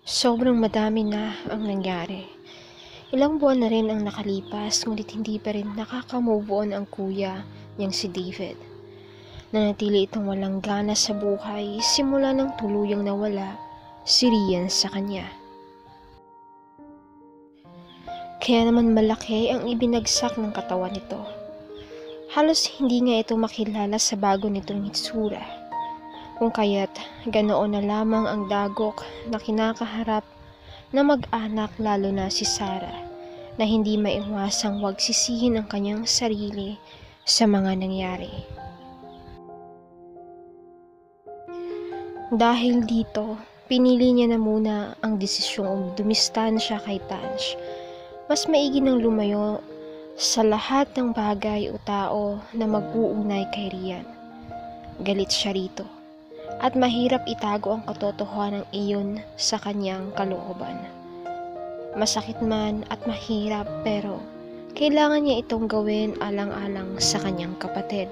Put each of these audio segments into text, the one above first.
Sobrang madami na ang nangyari. Ilang buwan na rin ang nakalipas ngunit hindi pa rin nakaka-move on ang kuya niyang si David. Nanatili itong walang gana sa buhay simula nang tuluyang nawala si Rian sa kanya. Kaya naman malaki ang ibinagsak ng katawan nito. Halos hindi nga ito makilala sa bago nitong hitsura. Kung kaya't ganoon na lamang ang dagok na kinakaharap na mag-anak lalo na si Sarah na hindi maiwasang wag sisihin ang kanyang sarili sa mga nangyari. Dahil dito, pinili niya na muna ang desisyong dumistansya kay Tansh. Mas maigi nang lumayo sa lahat ng bagay o tao na mag-uugnay kay Rian. Galit siya rito at mahirap itago ang katotohanan iyon sa kanyang kalooban. Masakit man at mahirap pero kailangan niya itong gawin alang-alang sa kanyang kapatid.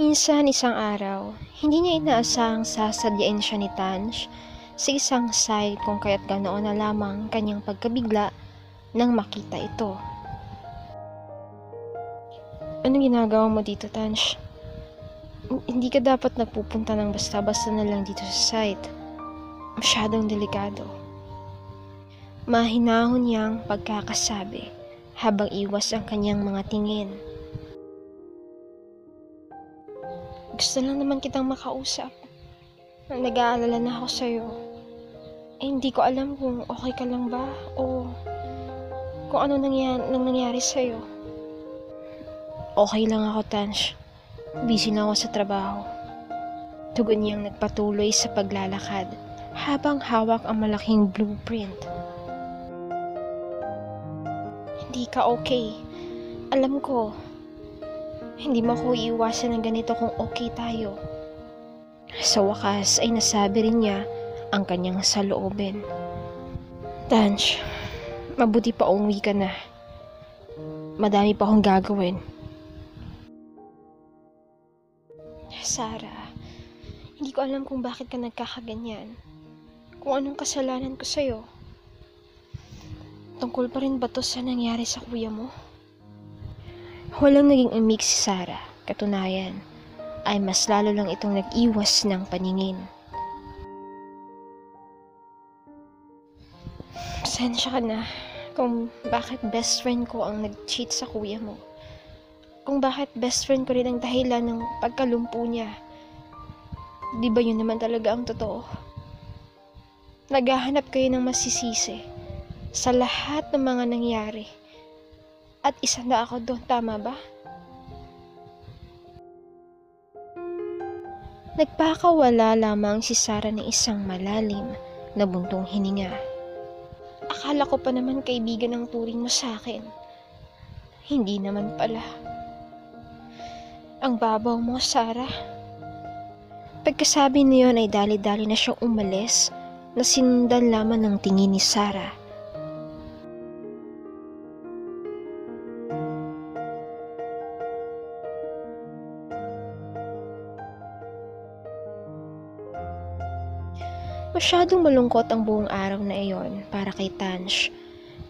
Minsan isang araw, hindi niya inaasahang sasadyain siya ni Tansh sa isang site kung kaya't ganoon na lamang kanyang pagkabigla nang makita ito. Anong ginagawa mo dito, Tansh? Hindi ka dapat nagpupunta ng basta-basta na lang dito sa site. Masyadong delikado. Mahinahon niyang pagkakasabi habang iwas ang kanyang mga tingin. Gusto lang naman kitang makausap. Nag-aalala na ako sa'yo. Hindi ko alam kung okay ka lang ba o kung ano nangyari sa'yo. Okay lang ako, Tansh. Busy na ako sa trabaho. Tugon niyang nagpatuloy sa paglalakad habang hawak ang malaking blueprint. Hindi ka okay. Alam ko. Hindi mo ko iiwasan ng ganito kung okay tayo. Sa wakas ay nasabi rin niya ang kanyang saloobin. Tansh, mabuti pa umuwi ka na. Madami pa akong gagawin. Sarah, hindi ko alam kung bakit ka nagkakaganyan. Kung anong kasalanan ko sa'yo. Tungkol pa rin ba to sa nangyari sa kuya mo? Walang naging umik si Sarah. Katunayan, ay mas lalo lang itong nag-iwas ng paningin. Pasensya ka na kung bakit best friend ko ang nag-cheat sa kuya mo. Kung bakit best friend ko rin ang dahilan ng pagkalumpo niya. Di ba yun naman talaga ang totoo? Naghahanap kayo ng masisisi sa lahat ng mga nangyari. At isa na ako doon, tama ba? Nagpakawala lamang si Sarah ng isang malalim na buntong hininga. Akala ko pa naman kaibigan ang turing mo sa akin. Hindi naman pala. Ang babaw mo, Sarah. Pagkasabi niyon ay dali-dali na siyang umalis na sinundan lamang ng tingin ni Sarah. Masyadong malungkot ang buong araw na iyon para kay Tansh.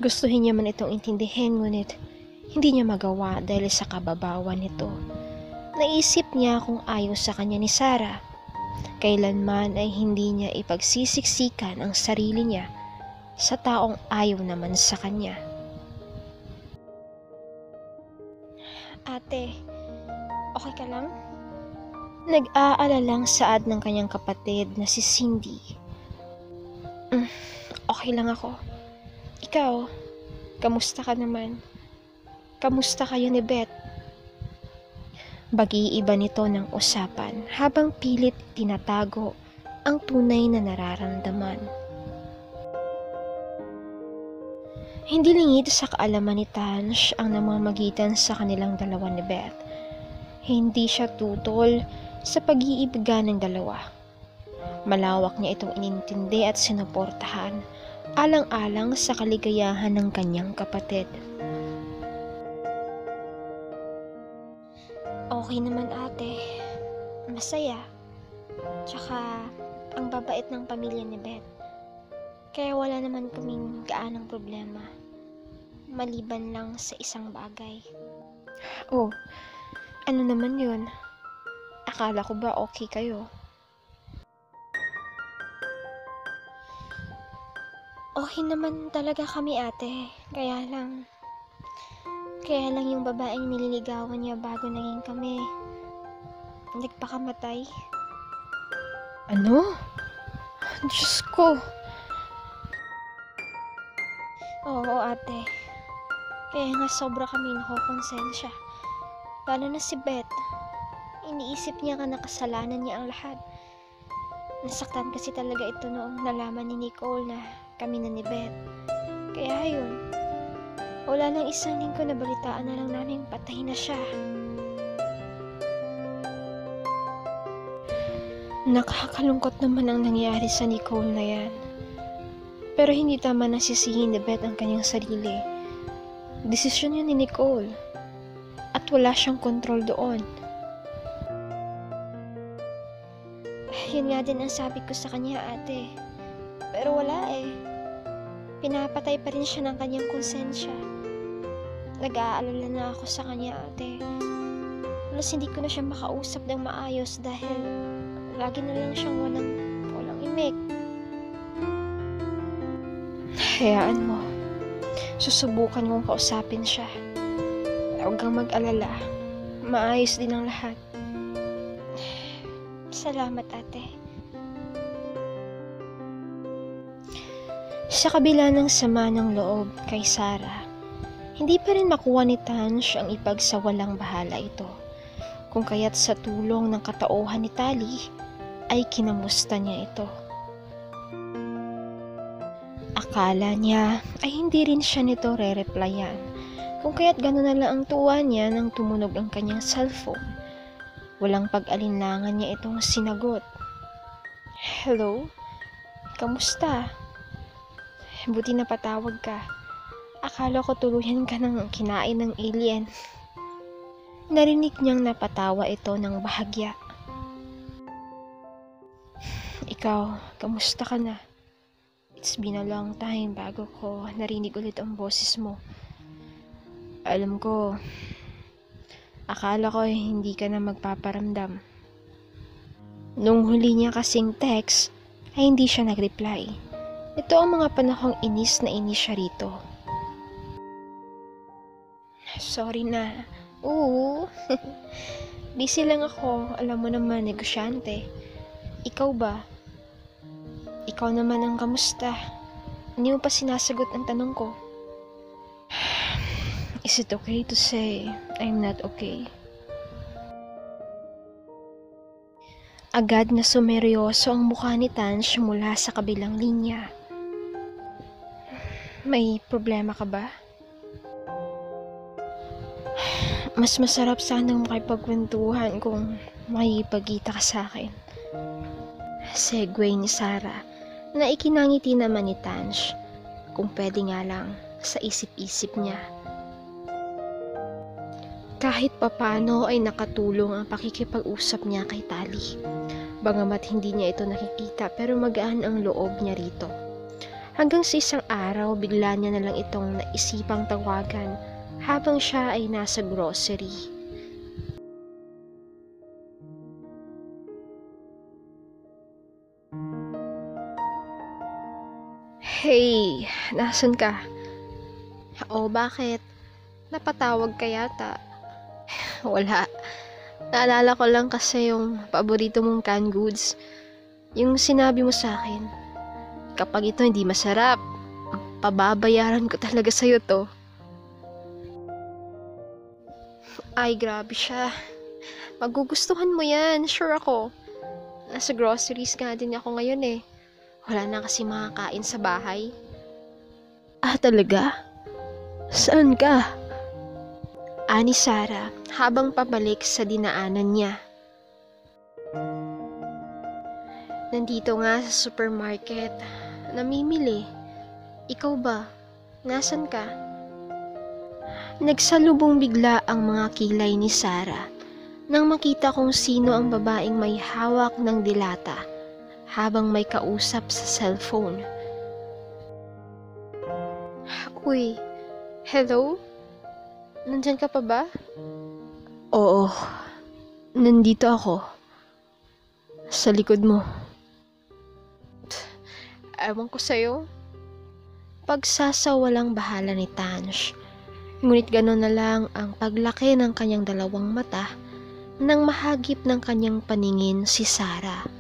Gustuhin niya man itong intindihin ngunit hindi niya magawa dahil sa kababawan nito. Naisip niya kung ayaw sa kanya ni Sarah. Kailanman ay hindi niya ipagsisiksikan ang sarili niya sa taong ayaw naman sa kanya. Ate, okay ka lang? Nag-aalalang saad ng kanyang kapatid na si Cindy. Okay lang ako. Ikaw, kamusta ka naman? Kamusta kayo ni Beth? Bag-iiba nito ng usapan habang pilit tinatago ang tunay na nararamdaman. Hindi lingid sa kaalaman ni Tansh ang namamagitan sa kanilang dalawa ni Beth. Hindi siya tutol sa pag-iibigan ng dalawa. Malawak niya itong inintindi at sinuportahan alang-alang sa kaligayahan ng kanyang kapatid. Okay naman ate, masaya. Tsaka ang babait ng pamilya ni Beth. Kaya wala naman kaming gaanong problema. Maliban lang sa isang bagay. Oh, ano naman yun? Akala ko ba okay kayo? Okay naman talaga kami ate. Kaya lang yung babaeng nililigawan niya bago naging kami, nagpakamatay. Ano? Diyos ko. Oo ate. Kaya nga sobra kami nakokonsensya. Lalo na si Beth. Iniisip niya nga nakasalanan niya ang lahat. Nasaktan kasi talaga ito noong nalaman ni Nicole na kami na ni Beth. Kaya yun. Wala lang isang linggo na balitaan na lang namin patay na siya. Nakakalungkot naman ang nangyari sa Nicole na yan. Pero hindi tama na sisihin ni Beth ang kanyang sarili. Desisyon yun ni Nicole. At wala siyang kontrol doon. Yun nga din ang sabi ko sa kanya ate. Pero wala eh. Pinapatay pa rin siya ng kanyang konsensya. Nag-aalala na ako sa kanya ate. Halos hindi ko na siya makausap ng maayos dahil lagi na lang siyang walang imik. Hayaan mo. Susubukan kong kausapin siya. Huwag kang mag-alala. Maayos din ang lahat. Salamat ate. Sa kabila ng sama ng loob kay Sarah, hindi pa rin makuha ni Tansh ang ipagsawalang bahala ito. Kung kaya't sa tulong ng katauhan ni Tali, ay kinamusta niya ito. Akala niya ay hindi rin siya nito re-replyan, kung kaya't gano'n na lang ang tuwa niya nang tumunog ang kanyang cellphone. Walang pag-alinlangan niya itong sinagot. Hello? Kamusta? Buti napatawag ka. Akala ko tuluyan ka ng kinain ng alien. Narinig niyang napatawa ito ng bahagya. Ikaw, kamusta ka na? It's been a long time bago ko narinig ulit ang boses mo. Alam ko, akala ko hindi ka na magpaparamdam. Nung huli niya kasing text, ay hindi siya nag-reply. Ito ang mga panahong inis na inis siya rito. Sorry na. Oo. Busy lang ako. Alam mo naman, negosyante. Ikaw ba? Ikaw naman ang kamusta? Hindi mo pa sinasagot ang tanong ko. Is it okay to say I'm not okay? Agad na sumeryoso ang mukha ni Tansh mula sa kabilang linya. May problema ka ba? Mas masarap sanang makipagkwentuhan kung makikipagkita ka sa akin. Segue ni Sarah na ikinangiti naman ni Tansh kung pwede nga lang sa isip-isip niya. Kahit papano ay nakatulong ang pakikipag-usap niya kay Tali. Bagamat hindi niya ito nakikita pero magaan ang loob niya rito. Hanggang sa isang araw bigla niya na lang itong naisipang tawagan habang siya ay nasa grocery. Hey, nasan ka? O bakit? Napatawag ka yata? Wala. Naalala ko lang kasi yung paborito mong canned goods. Yung sinabi mo sa akin. Kapag ito hindi masarap, pababayaran ko talaga sa'yo to. Ay, grabe siya. Magugustuhan mo yan, sure ako. Nasa groceries nga din ako ngayon eh. Wala na kasi makakain sa bahay. Ah, talaga? Saan ka? Ani Sarah habang pabalik sa dinaanan niya. Nandito nga sa supermarket, namimili. Ikaw ba? Nasan ka? Nagsalubong bigla ang mga kilay ni Sarah nang makita kung sino ang babaeng may hawak ng dilata habang may kausap sa cellphone. Uy, hello? Nandyan ka pa ba? Oo, nandito ako. Sa likod mo. Ewan ko sa'yo. Pagsasawalang bahala ni Tansh. Ngunit gano'n na lang ang paglaki ng kanyang dalawang mata nang mahagip ng kanyang paningin si Sarah.